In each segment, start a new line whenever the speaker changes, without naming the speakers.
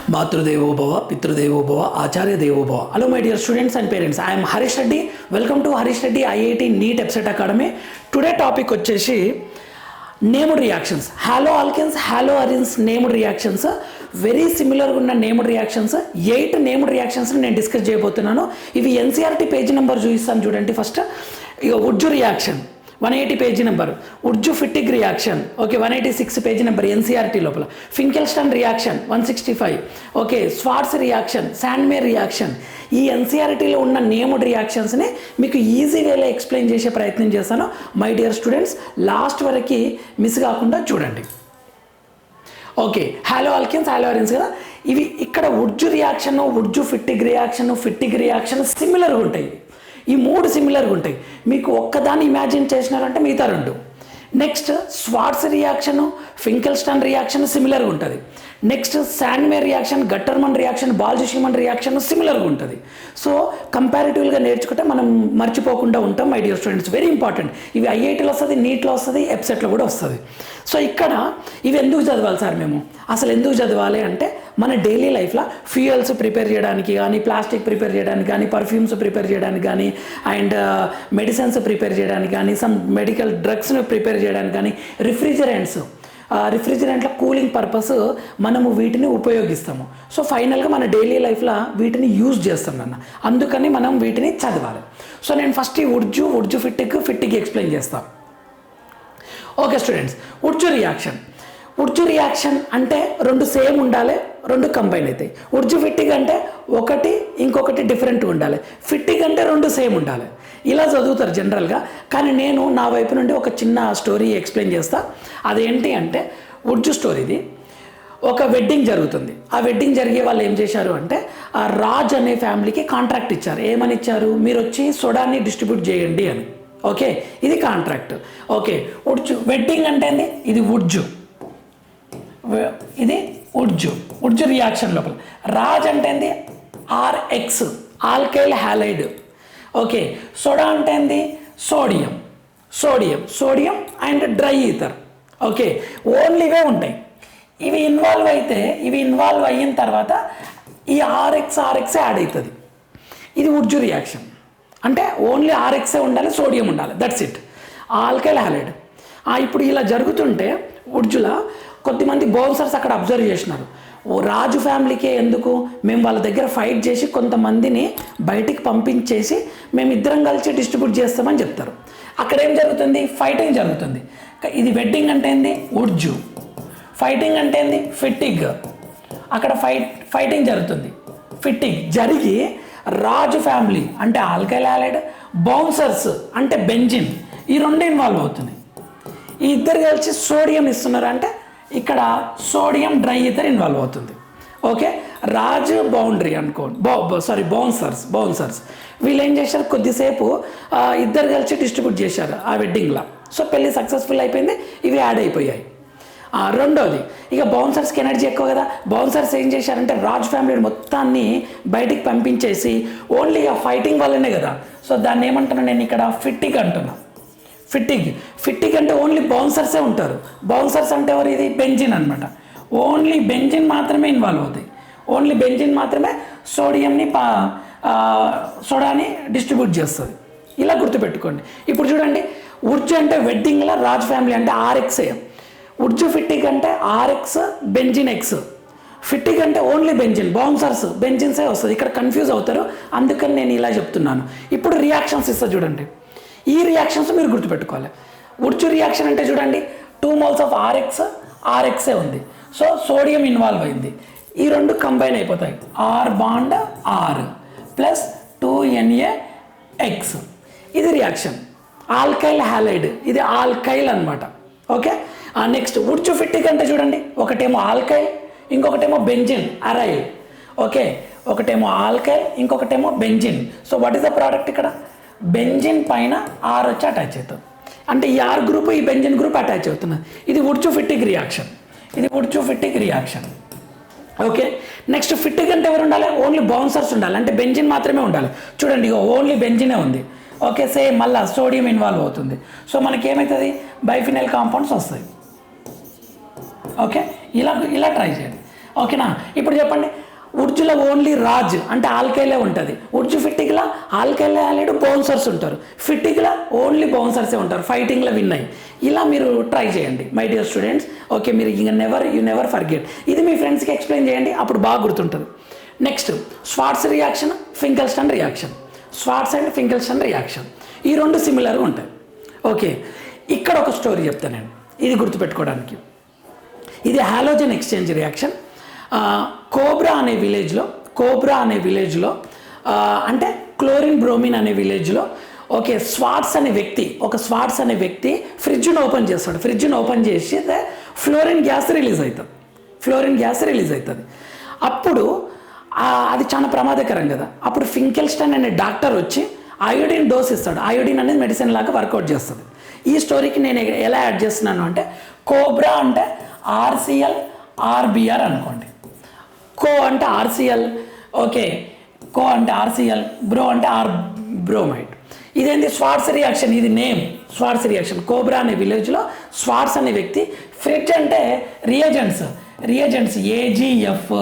Matrudevo Bhava, Pitrudevo Bhava, Acharya Devo Bhava. Hello my dear students and parents. I am Harish Reddy. Welcome to Harish Reddy IIT NEET EBSET Academy. Today topic వచ్చేసి named reactions. Halo alkenes, halo arenes named reactions. Very సిమిలర్గా ఉన్న named reactions 8 named reactions నేను discuss చేయబోతున్నాను. ఇవి NCERT page number చూపిస్తాను చూడండి. First ఇక Wurtz reaction 180 పేజీ నెంబర్, ఉడ్జు ఫిటిగ్ రియాక్షన్ ఓకే 186 పేజీ నెంబర్ ఎన్సీఆర్టీ లోపల, Finkelstein reaction 165 okay, Swarts reaction, Sandmeyer reaction. ఈ ఎన్సీఆర్టీలో ఉన్న నేమ్డ్ రియాక్షన్స్ని మీకు ఈజీ వేలో ఎక్స్ప్లెయిన్ చేసే ప్రయత్నం చేస్తాను. మై డియర్ స్టూడెంట్స్, లాస్ట్ వరకు మిస్ కాకుండా చూడండి. ఓకే, హాలో ఆల్కిన్స్, హాలో అరిన్స్ కదా. ఇవి ఇక్కడ ఉడ్జు రియాక్షన్, ఉడ్జు ఫిట్టిగ్ రియాక్షన్ సిమిలర్గా ఉంటాయి. ఈ 3 సిమిలర్గా ఉంటాయి. మీకు ఒక్కదాన్ని ఇమాజిన్ చేసినారంటే మిగతా 2. Next Swarts reaction, Finkelstein reaction సిమిలర్గా ఉంటుంది. Next Sandmeyer reaction, Gattermann reaction, బాల్జుషిమన్ reaction సిమిలర్గా ఉంటుంది. సో కంపారిటివ్గా నేర్చుకుంటే మనం మర్చిపోకుండా ఉంటాం my dear students. Very important. ఇవి ఐఐటీలో వస్తుంది, నీట్లో వస్తుంది, ఎబ్సెట్లో కూడా వస్తుంది. సో ఇక్కడ ఇవి ఎందుకు చదవాలి సార్ మేము, అసలు ఎందుకు చదవాలి అంటే మన డైలీ లైఫ్లో ఫ్యూయల్స్ ప్రిపేర్ చేయడానికి కానీ, ప్లాస్టిక్ ప్రిపేర్ చేయడానికి కానీ, పర్ఫ్యూమ్స్ ప్రిపేర్ చేయడానికి కానీ, అండ్ మెడిసిన్స్ ప్రిపేర్ చేయడానికి కానీ, సమ్ మెడికల్ డ్రగ్స్ని ప్రిపేర్ చేయడానికి కానీ, రిఫ్రిజిరెంట్ల కూలింగ్ పర్పస్ మనము వీటిని ఉపయోగిస్తాము. సో ఫైనల్గా మన డైలీ లైఫ్లో వీటిని యూజ్ చేస్తాం అన్న, అందుకని మనం వీటిని చదవాలి. సో నేను ఫస్ట్ ఈ ఉడ్జు ఫిట్టిగ్ ఎక్స్ప్లెయిన్ చేస్తాను. ఓకే స్టూడెంట్స్, ఉడ్జు రియాక్షన్ అంటే 2 సేమ్ ఉండాలి, 2 కంబైన్ అవుతాయి. ఉడ్జు ఫిట్టిగ్ అంటే ఒకటి ఇంకొకటి డిఫరెంట్గా ఉండాలి, ఫిట్టిగ్ అంటే 2 సేమ్ ఉండాలి. ఇలా చదువుతారు జనరల్గా. కానీ నేను నా వైపు నుండి ఒక చిన్న స్టోరీ ఎక్స్ప్లెయిన్ చేస్తా. అదేంటి అంటే ఉడ్జు స్టోరీది. ఒక వెడ్డింగ్ జరుగుతుంది. ఆ వెడ్డింగ్ జరిగే వాళ్ళు ఏం చేశారు అంటే ఆ రాజ్ అనే ఫ్యామిలీకి కాంట్రాక్ట్ ఇచ్చారు. ఏమని ఇచ్చారు, మీరు వచ్చి సోడాని డిస్ట్రిబ్యూట్ చేయండి అని. ఓకే, ఇది కాంట్రాక్ట్. ఓకే, వెడ్డింగ్ అంటే ఏంది, ఇది ఉడ్జు రియాక్షన్ లోపల. రాజ్ అంటే ఏంది, RX alkyl halide. Okay, soda అంటే ఏంది, sodium and dry ether. Okay, only ఇవే ఉంటాయి. ఇవి ఇన్వాల్వ్ అయిన తర్వాత ఈ RX యాడ్ అవుతుంది. ఇది ఉడ్జు రియాక్షన్ అంటే ఓన్లీ RX ఉండాలి, సోడియం ఉండాలి, దట్స్ ఇట్, ఆల్కైల్ హ్యాలైడ్. ఇప్పుడు ఇలా జరుగుతుంటే ఉడ్జుల కొద్దిమంది బౌన్సర్స్ అక్కడ అబ్జర్వ్ చేసినారు. రాజు ఫ్యామిలీకే ఎందుకు, మేము వాళ్ళ దగ్గర ఫైట్ చేసి కొంతమందిని బయటికి పంపించేసి మేము ఇద్దరం కలిసి డిస్ట్రిబ్యూట్ చేస్తామని చెప్తారు. అక్కడ ఏం జరుగుతుంది, ఫైటింగ్ జరుగుతుంది. ఇది వెడ్డింగ్ అంటే ఏంది, ఉడ్జు. ఫైటింగ్ అంటే ఏంది, ఫిట్టిగ్. అక్కడ ఫైటింగ్ జరుగుతుంది. ఫిట్టిగ్ జరిగి రాజు ఫ్యామిలీ అంటే ఆల్కైల్ హ్యాలైడ్, బౌన్సర్స్ అంటే బెంజిన్, ఈ 2 ఇన్వాల్వ్ అవుతున్నాయి. ఈ ఇద్దరు కలిసి సోడియం ఇస్తున్నారు అంటే ఇక్కడ సోడియం డ్రై ఈథర్ ఇన్వాల్వ్ అవుతుంది. ఓకే, రాజు బౌండరీ బౌన్సర్స్ వీళ్ళు ఏం చేశారు, కొద్దిసేపు ఇద్దరు కలిసి డిస్ట్రిబ్యూట్ చేశారు ఆ వెడ్డింగ్లో. సో పెళ్ళి సక్సెస్ఫుల్ అయిపోయింది, ఇవి యాడ్ అయిపోయాయి. రెండోది, ఇక బౌన్సర్స్కి ఎనర్జీ ఎక్కువ కదా, బౌన్సర్స్ ఏం చేశారంటే రాజ్ ఫ్యామిలీ మొత్తాన్ని బయటికి పంపించేసి ఓన్లీ ఆ ఫైటింగ్ వల్లనే కదా. సో దాన్ని ఏమంటున్నా నేను ఇక్కడ ఫిట్టిగ్ అంటున్నా. ఫిట్టిగ్ అంటే ఓన్లీ బౌన్సర్సే ఉంటారు. బౌన్సర్స్ అంటే ఎవరు, ఇది బెంజిన్ అనమాట. ఓన్లీ బెంజిన్ మాత్రమే ఇన్వాల్వ్ అవుతాయి. ఓన్లీ బెంజిన్ మాత్రమే సోడాని డిస్ట్రిబ్యూట్ చేస్తుంది. ఇలా గుర్తుపెట్టుకోండి. ఇప్పుడు చూడండి, ఉడ్జు అంటే వెడ్డింగ్లో రాజ్ ఫ్యామిలీ అంటే RXఏ, ఉడ్జు ఫిట్టిగ్ అంటే RX బెంజిన్ X. ఫిట్టిగ్ అంటే ఓన్లీ బెంజిన్, బౌన్సర్స్ బెంజిన్సే వస్తుంది. ఇక్కడ కన్ఫ్యూజ్ అవుతారు, అందుకని నేను ఇలా చెప్తున్నాను. ఇప్పుడు రియాక్షన్స్ ఇస్తా చూడండి. ఈ రియాక్షన్స్ మీరు గుర్తుపెట్టుకోవాలి. ఉడ్జు రియాక్షన్ అంటే చూడండి, 2 moles ఆఫ్ RXఏ ఉంది. సో సోడియం ఇన్వాల్వ్ అయింది. ఈ 2 కంబైన్ అయిపోతాయి, R bond R plus 2NaX. ఇది రియాక్షన్. ఆల్కైల్ హ్యాలైడ్, ఇది ఆల్కైల్ అనమాట. ఓకే, నెక్స్ట్ ఉడ్జు ఫిట్టిగ్ అంటే చూడండి, ఒకటేమో ఆల్కైల్ ఇంకొకటేమో బెంజిన్ అరైల్. ఓకే, ఒకటేమో ఆల్కైల్ ఇంకొకటేమో benzene. So what is the product, ఇక్కడ బెంజిన్ పైన R వచ్చి అటాచ్ అవుతుంది. అంటే ఈ R గ్రూప్ ఈ బెంజిన్ గ్రూప్ అటాచ్ అవుతున్నది. ఇది Wurtz Fittig reaction. Okay, next Fittig అంటే ఎవరు ఉండాలి, ఓన్లీ బౌన్సర్స్ ఉండాలి, అంటే బెంజిన్ మాత్రమే ఉండాలి. చూడండి, ఓన్లీ బెంజినే ఉంది. ఓకే, సేమ్ మళ్ళీ సోడియం ఇన్వాల్వ్ అవుతుంది. సో మనకి ఏమవుతుంది, బైఫినైల్ కాంపౌండ్స్ వస్తాయి. ఓకే, ఇలా ట్రై చేయండి. ఓకేనా? ఇప్పుడు చెప్పండి, ఉర్జులో ఓన్లీ రాజ్ అంటే ఆల్కైలే ఉంటుంది. ఉర్జు ఫిట్టిక్లా ఆల్కైలే ఆల్రెడీ బౌన్సర్స్ ఉంటారు. ఫిట్టిక్లా ఓన్లీ బౌన్సర్సే ఉంటారు, ఫైటింగ్లో విన్ అయ్యి. ఇలా మీరు ట్రై చేయండి మై డియర్ స్టూడెంట్స్. ఓకే, మీరు యూ నెవర్ ఫర్గెట్. ఇది మీ ఫ్రెండ్స్కి ఎక్స్ప్లెయిన్ చేయండి, అప్పుడు బాగా గుర్తుంటుంది. Next Swarts reaction, Finkelstein reaction. Swarts and Finkelstein reaction ఈ రెండు సిమిలర్గా ఉంటాయి. ఓకే, ఇక్కడ ఒక స్టోరీ చెప్తాను నేను, ఇది గుర్తుపెట్టుకోవడానికి. ఇది హాలోజన్ ఎక్స్చేంజ్ రియాక్షన్. కోబ్రా అనే విలేజ్లో అంటే క్లోరిన్ బ్రోమిన్ అనే విలేజ్లో ఓకే స్వార్ట్స్ అనే వ్యక్తి ఫ్రిడ్జ్ను ఓపెన్ చేస్తాడు. ఫ్రిడ్జ్ను ఓపెన్ చేసి ఫ్లోరిన్ గ్యాస్ రిలీజ్ అవుతుంది. అప్పుడు అది చాలా ప్రమాదకరం కదా. అప్పుడు ఫింకెల్స్టన్ అనే డాక్టర్ వచ్చి అయోడిన్ డోస్ ఇస్తాడు. అయోడిన్ అనేది మెడిసిన్ లాగా వర్కౌట్ చేస్తుంది. ఈ స్టోరీకి నేను ఎలా యాడ్ చేస్తున్నాను అంటే, కోబ్రా అంటే ఆర్సిఎల్ ఆర్బిఆర్ అనుకోండి. కో అంటే ఆర్సిఎల్, ఓకే, కో అంటే ఆర్సిఎల్, బ్రో అంటే ఆర్ బ్రోమైడ్. ఇదేంటి స్వార్ట్స్ రియాక్షన్, ఇది నేమ్ స్వార్ట్స్ రియాక్షన్. కోబ్రా అనే విలేజ్లో స్వార్ట్స్ అనే వ్యక్తి, ఫ్రిడ్జ్ అంటే reagents AGF,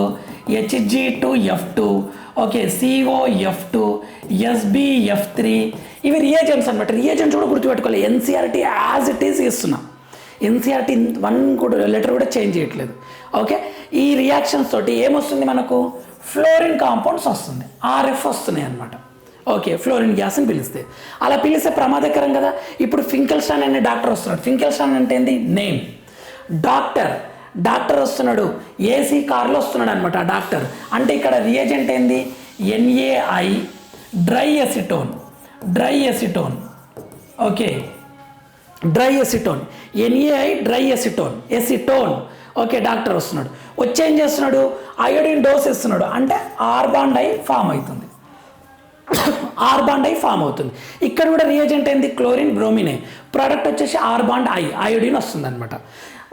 Hg2F2, okay, COF2, SbF3, ఇవి రియేజెంట్స్ అనమాట. రియేజెంట్స్ కూడా గుర్తుపెట్టుకోవాలి. ఎన్సీఆర్టీ యాజ్ ఇట్ ఈస్ ఇస్తున్నాం. ఎన్సీఆర్టీ 1 కూడా లెటర్ కూడా చేంజ్ చేయట్లేదు. ఓకే, ఈ రియాక్షన్స్ తోటి ఏమొస్తుంది మనకు, ఫ్లోరిన్ కాంపౌండ్స్ వస్తుంది, RF వస్తున్నాయి అనమాట. ఓకే, ఫ్లోరిన్ గ్యాస్ అని పిలిస్తే, అలా పిలిస్తే ప్రమాదకరం కదా. ఇప్పుడు ఫింకెల్స్టన్ అనే డాక్టర్ వస్తున్నాడు. ఫింకెల్స్టన్ అంటే ఏంది, నేమ్. డాక్టర్ వస్తున్నాడు, ఏసీ కార్లో వస్తున్నాడు అనమాట. ఆ డాక్టర్ అంటే ఇక్కడ రియేజెంట్ ఏంది, NaI dry acetone, okay, NaI dry acetone. Okay, doctor వస్తున్నాడు, వచ్చి ఏం చేస్తున్నాడు, అయోడిన్ డోస్ ఇస్తున్నాడు. అంటే ఆర్బాండ్ ఐ ఫామ్ అవుతుంది. ఇక్కడ కూడా రియేజెంట్ ఏంది, క్లోరిన్ బ్రోమినే. ప్రోడక్ట్ వచ్చేసి ఆర్బాండ్ అయోడిన్ వస్తుంది అనమాట.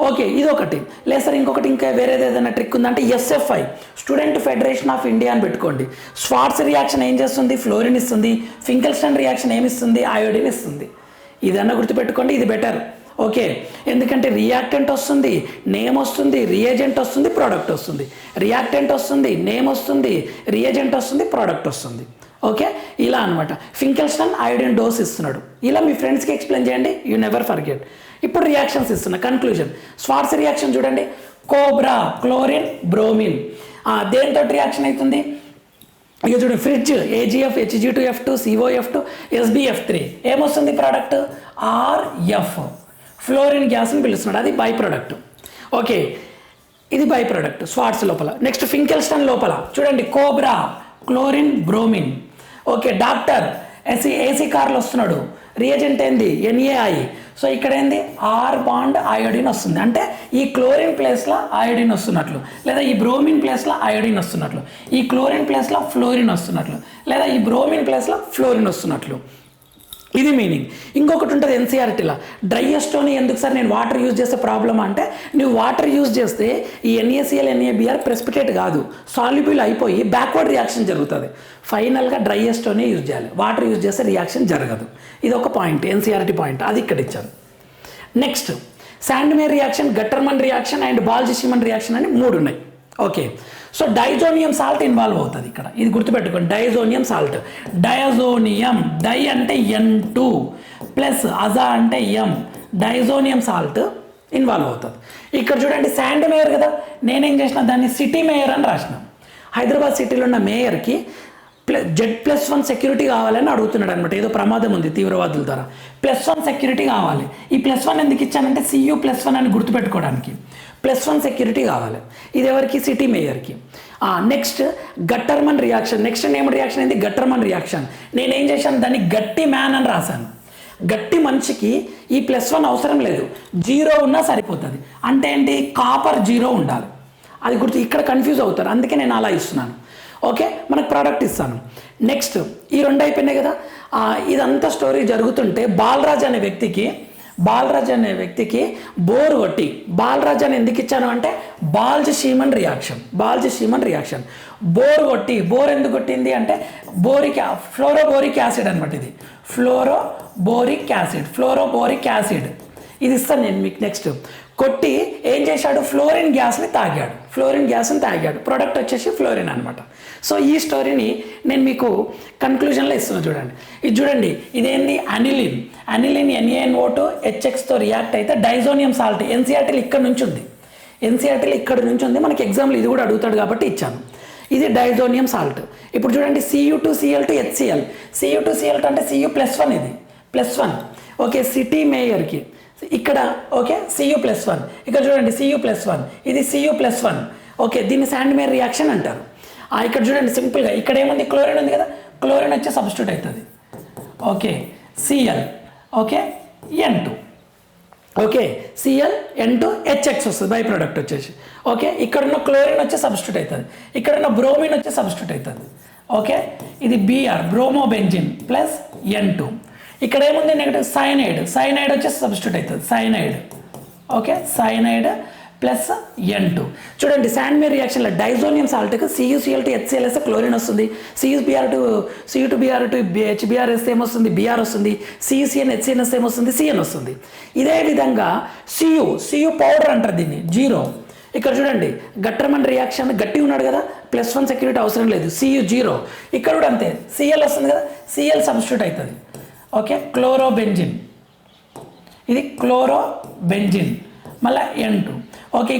ఓకే, ఇది ఒకటి. లేదు సార్ ఇంకొకటి ఇంకా వేరేది ఏదైనా ట్రిక్ ఉందంటే, SFI student federation of India అని పెట్టుకోండి. స్వార్ట్స్ రియాక్షన్ ఏం చేస్తుంది, ఫ్లోరిన్ ఇస్తుంది. ఫింకెల్స్టన్ రియాక్షన్ ఏమిస్తుంది, అయోడిన్ ఇస్తుంది. ఇదన్నా గుర్తుపెట్టుకోండి, ఇది బెటర్. ఓకే, ఎందుకంటే రియాక్టెంట్ వస్తుంది, నేమ్ వస్తుంది, రియేజెంట్ వస్తుంది, ప్రోడక్ట్ వస్తుంది. రియాక్టెంట్ వస్తుంది, నేమ్ వస్తుంది, రియేజెంట్ వస్తుంది, ప్రోడక్ట్ వస్తుంది. ఓకే, ఇలా అనమాట. ఫింకెల్స్టన్ అయోడిన్ డోస్ ఇస్తున్నాడు. ఇలా మీ ఫ్రెండ్స్కి ఎక్స్ప్లెయిన్ చేయండి, యూ నెవర్ ఫర్గెట్. ఇప్పుడు రియాక్షన్స్ ఇస్తున్నా, కన్క్లూజన్. స్వార్ట్స్ రియాక్షన్ చూడండి, కోబ్రా, క్లోరిన్, బ్రోమిన్. దేంతో రియాక్షన్ అవుతుంది, ఇక చూడండి, fridge AgF, Hg2F2, COF2, SbF3. ఏమొస్తుంది ప్రోడక్ట్, RF, ఫ్లోరిన్ గ్యాస్ని పిలుస్తున్నాడు, అది బై ప్రోడక్ట్. ఓకే, ఇది బై ప్రోడక్ట్ స్వార్ట్స్ లోపల. నెక్స్ట్ ఫింకెల్స్టన్ లోపల చూడండి, cobra, chlorine, bromine. Okay, doctor AC కార్లో వస్తున్నాడు, రియేజెంట్ ఏంది, NaI. సో ఇక్కడ ఏంది, ఆర్ బాండ్ అయోడిన్ వస్తుంది. అంటే ఈ క్లోరిన్ ప్లేస్లో అయోడిన్ వస్తున్నట్లు, లేదా ఈ బ్రోమిన్ ప్లేస్లో అయోడిన్ వస్తున్నట్లు, ఈ క్లోరిన్ ప్లేస్లో ఫ్లోరిన్ వస్తున్నట్లు, లేదా ఈ బ్రోమిన్ ప్లేస్లో ఫ్లోరిన్ వస్తున్నట్లు. ఇది మీనింగ్. ఇంకొకటి ఉంటుంది ఎన్సీఆర్టీలో, డ్రైయెస్టోని ఎందుకు సార్ నేను వాటర్ యూజ్ చేస్తే ప్రాబ్లమ్ అంటే, నువ్వు వాటర్ యూజ్ చేస్తే ఈ NaCl NaBr ప్రెసిపిటేట్ కాదు, సాల్యుబుల్ అయిపోయి బ్యాక్వర్డ్ రియాక్షన్ జరుగుతుంది. ఫైనల్గా డ్రైయెస్టోనే యూజ్ చేయాలి, వాటర్ యూజ్ చేస్తే రియాక్షన్ జరగదు. ఇది ఒక పాయింట్, ఎన్సీఆర్టీ పాయింట్, అది ఇక్కడ ఇచ్చారు. Next Sandmeyer reaction, Gattermann reaction and Balz Schiemann reaction అని 3 ఉన్నాయి. Okay, so diazonium salt involve అవుతుంది ఇక్కడ, ఇది గుర్తుపెట్టుకోండి. డైజోనియం సాల్ట్, డయాజోనియం, డై అంటే N2 ప్లస్ అజా అంటే M, డైజోనియం సాల్ట్ ఇన్వాల్వ్ అవుతుంది. ఇక్కడ చూడండి, శాండ్ మేయర్ కదా, నేనేం చేసిన దాన్ని సిటీ మేయర్ అని రాసిన. హైదరాబాద్ సిటీలో ఉన్న మేయర్కి Z+1 సెక్యూరిటీ కావాలని అడుగుతున్నాడు అనమాట. ఏదో ప్రమాదం ఉంది తీవ్రవాదుల ద్వారా, +1 సెక్యూరిటీ కావాలి. ఈ +1 ఎందుకు ఇచ్చానంటే CU+1 అని గుర్తుపెట్టుకోవడానికి. +1 సెక్యూరిటీ కావాలి. ఇది ఎవరికి, సిటీ మేయర్కి. Next Gattermann reaction. Next name reaction ఏంది, గట్టర్మన్ రియాక్షన్. నేనేం చేశాను, దాన్ని గట్టి మ్యాన్ అని రాశాను. గట్టి మనిషికి ఈ +1 అవసరం లేదు, 0 ఉన్నా సరిపోతుంది. అంటే ఏంటి, కాపర్ 0 ఉండాలి. అది గుర్తు, ఇక్కడ కన్ఫ్యూజ్ అవుతారు, అందుకే నేను అలా ఇస్తున్నాను. ఓకే, మనకు ప్రోడక్ట్ ఇస్తాను. నెక్స్ట్ ఈ 2 అయిపోయినాయి కదా. ఇదంతా స్టోరీ జరుగుతుంటే బాలరాజ్ అనే వ్యక్తికి బోర్ కొట్టి, బాలరాజ్ అని ఎందుకు ఇచ్చాను అంటే బాల్జీ-షీమన్ రియాక్షన్. బోర్ కొట్టి, బోర్ ఎందుకు కొట్టింది అంటే ఫ్లోరోబోరిక్ యాసిడ్ అనమాట. ఇది ఫ్లోరోబోరిక్ యాసిడ్ ఇది ఇస్తాను నేను మీకు. నెక్స్ట్ కొట్టి ఏం చేశాడు, ఫ్లోరిన్ గ్యాస్ని తాగాడు. ప్రోడక్ట్ వచ్చేసి ఫ్లోరిన్ అనమాట. సో ఈ స్టోరీని నేను మీకు కన్క్లూజన్లో ఇస్తున్నాను చూడండి. ఇది చూడండి, ఇదేంది అనిలిన్ NaNO2 HXతో రియాక్ట్ అయితే డైజోనియం సాల్ట్ ఎన్సీఆర్టీలు ఇక్కడ నుంచి ఉంది. మనకి ఎగ్జామ్లో ఇది కూడా అడుగుతాడు కాబట్టి ఇచ్చాను. ఇది డైజోనియం సాల్ట్. ఇప్పుడు చూడండి Cu2Cl2 HCl. Cu2Cl2 అంటే Cu+1, ఇది +1. ఓకే, సిటీ మేయర్కి ఇక్కడ ఓకే Cu+1. ఇక్కడ చూడండి Cu+1, ఇది Cu+1. ఓకే, దీన్ని శాండ్ మేయర్ రియాక్షన్ అంటారు. ఇక్కడ చూడండి సింపుల్గా ఇక్కడ ఏముంది, క్లోరిన్ ఉంది కదా, క్లోరిన్ వచ్చి సబ్స్టిట్యూట్ అవుతుంది. Okay, Cl okay N2 okay Cl N2 HX వస్తుంది, బై ప్రోడక్ట్ వచ్చేసి. ఓకే, ఇక్కడున్న క్లోరిన్ వచ్చి సబ్స్టిట్యూట్ అవుతుంది, ఇక్కడున్న బ్రోమిన్ వచ్చి సబ్స్టిట్యూట్ అవుతుంది. ఓకే, ఇది Br బ్రోమోబెంజిన్ ప్లస్ N2. ఇక్కడ ఏముంది నెగటివ్ సైనైడ్ వచ్చి సబ్స్టిట్యూట్ అవుతుంది, cyanide. Okay, cyanide plus N2. చూడండి శాండ్మేర్ రియాక్షన్లో డైజోనియం సాల్ట్కి CuCl2 HCl వేస్తే క్లోరిన్ వస్తుంది, Cu2Br2 HBr వేస్తే ఏమొస్తుంది, Br వస్తుంది, CuCN HCN వేస్తే ఏమొస్తుంది, Cn వస్తుంది. ఇదే విధంగా Cu పౌడర్ అంటారు దీన్ని, 0. ఇక్కడ చూడండి గట్టర్మన్ రియాక్షన్ గట్టి ఉన్నాడు కదా, +1 సెక్యూరిటీ అవసరం లేదు, Cu 0. ఇక్కడ కూడా అంతే, Cl వస్తుంది కదా, Cl సబ్స్టిట్యూట్ అవుతుంది. ఓకే, క్లోరోబెంజిన్, ఇది క్లోరోబెంజిన్ మళ్ళీ N2. ఓకే,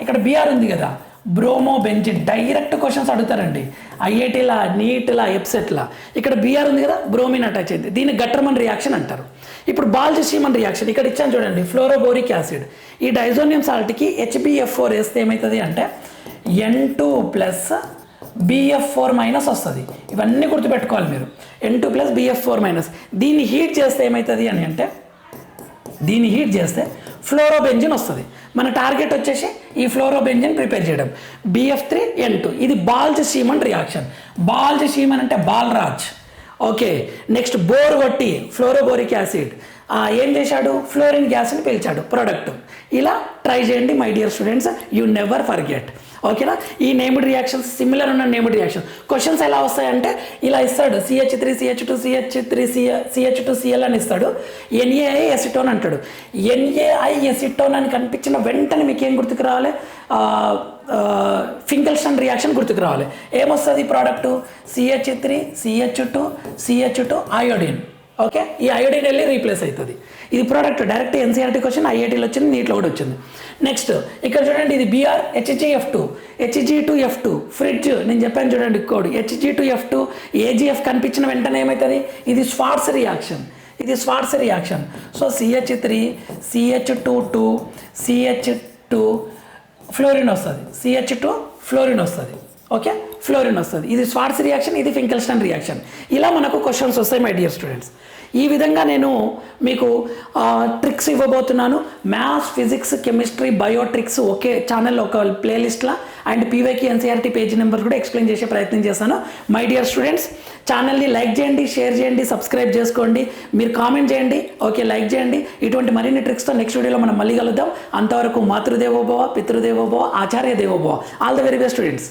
ఇక్కడ Br ఉంది కదా, బ్రోమోబెంజిన్. డైరెక్ట్ క్వశ్చన్స్ అడుగుతారండి ఐఐటీలా, నీట్లా, ఎప్సెట్లా. ఇక్కడ Br ఉంది కదా, బ్రోమిన్ అటాచ్ అయింది, దీన్ని గట్టర్మన్ రియాక్షన్ అంటారు. ఇప్పుడు బాల్జ్-షీమన్ రియాక్షన్ ఇక్కడ ఇచ్చాను చూడండి, ఫ్లోరోబోరిక్ యాసిడ్. ఈ డైజోనియం సాల్ట్కి HbF4 వేస్తే ఏమవుతుంది అంటే N2 ప్లస్ BF4- వస్తుంది. ఇవన్నీ గుర్తుపెట్టుకోవాలి మీరు, N2 ప్లస్ BF4-. దీన్ని హీట్ చేస్తే ఏమవుతుంది అని అంటే, దీన్ని హీట్ చేస్తే ఫ్లోరోబెంజిన్ వస్తుంది. మన టార్గెట్ వచ్చేసి ఈ ఫ్లోరోబెంజిన్ ప్రిపేర్ చేయడం, BF3N2. ఇది బాల్జ్-షీమన్ రియాక్షన్. బాల్జ్-షీమన్ అంటే బాలరాజ్. ఓకే, నెక్స్ట్ బోర్ కొట్టి ఫ్లోరోబోరిక్ యాసిడ్ ఏం చేశాడు, ఫ్లోరిన్ గ్యాస్ని పీల్చాడు, ప్రోడక్ట్. ఇలా ట్రై చేయండి my dear students, you never forget. ఓకేనా, ఈ నేమ్డ్ రియాక్షన్స్ సిమిలర్ ఉన్న నేమ్డ్ రియాక్షన్ క్వశ్చన్స్ ఎలా వస్తాయంటే ఇలా ఇస్తాడు, CH3CH2CH2Cl అని ఇస్తాడు, NaI ఎసిటోన్ అంటాడు. NaI ఎసిటోన్ అని కనిపించిన వెంటనే మీకు ఏం గుర్తుకు రావాలి, ఫింకెల్స్టన్ రియాక్షన్ గుర్తుకు రావాలి. ఏమొస్తుంది ప్రోడక్ట్, CH3CH2CH2 అయోడిన్. ఓకే, ఈ అయోడిన్ వెళ్ళి రీప్లేస్ అవుతుంది. ఇది ప్రోడక్ట్ డైరెక్ట్ ఎన్సీఆర్టీ క్వశ్చన్, ఐఐటీలో వచ్చింది, నీట్లో కూడా వచ్చింది. నెక్స్ట్ ఇక్కడ చూడండి, ఇది Br Hg2F2 ఫ్రిడ్జ్. నేను చెప్పాను చూడండి కోడ్, Hg2F2 AgF కనిపించిన వెంటనే ఏమవుతుంది, ఇది swords reaction. So CH3CH22 CH2 fluorine వస్తుంది, CH2 ఫ్లోరిన్ వస్తుంది. ఓకే, ఫ్లోరిన్ వస్తుంది. ఇది స్వార్ట్స్ రియాక్షన్, ఇది ఫింకెల్స్టన్ రియాక్షన్. ఇలా మనకు క్వశ్చన్స్ వస్తాయి మై డియర్ స్టూడెంట్స్. ఈ విధంగా నేను మీకు ట్రిక్స్ ఇవ్వబోతున్నాను. Maths, physics, chemistry, bio tricks ఒకే ఛానల్లో ఒక ప్లేలిస్ట్లో అండ్ పీవైకి ఎన్సీఆర్టీ పేజీ నెంబర్ కూడా ఎక్స్ప్లెయిన్ చేసే ప్రయత్నం చేస్తాను. మై డియర్ స్టూడెంట్స్, ఛానల్ని లైక్ చేయండి, షేర్ చేయండి, సబ్స్క్రైబ్ చేసుకోండి, మీరు కామెంట్ చేయండి. ఓకే, లైక్ చేయండి. ఇటువంటి మరిన్ని ట్రిక్స్తో నెక్స్ట్ వీడియోలో మనం మళ్ళీ కలుద్దాం. అంతవరకు మాతృదేవోభవ, పితృదేవోభవ, ఆచార్య దేవోభవ. All the very best students.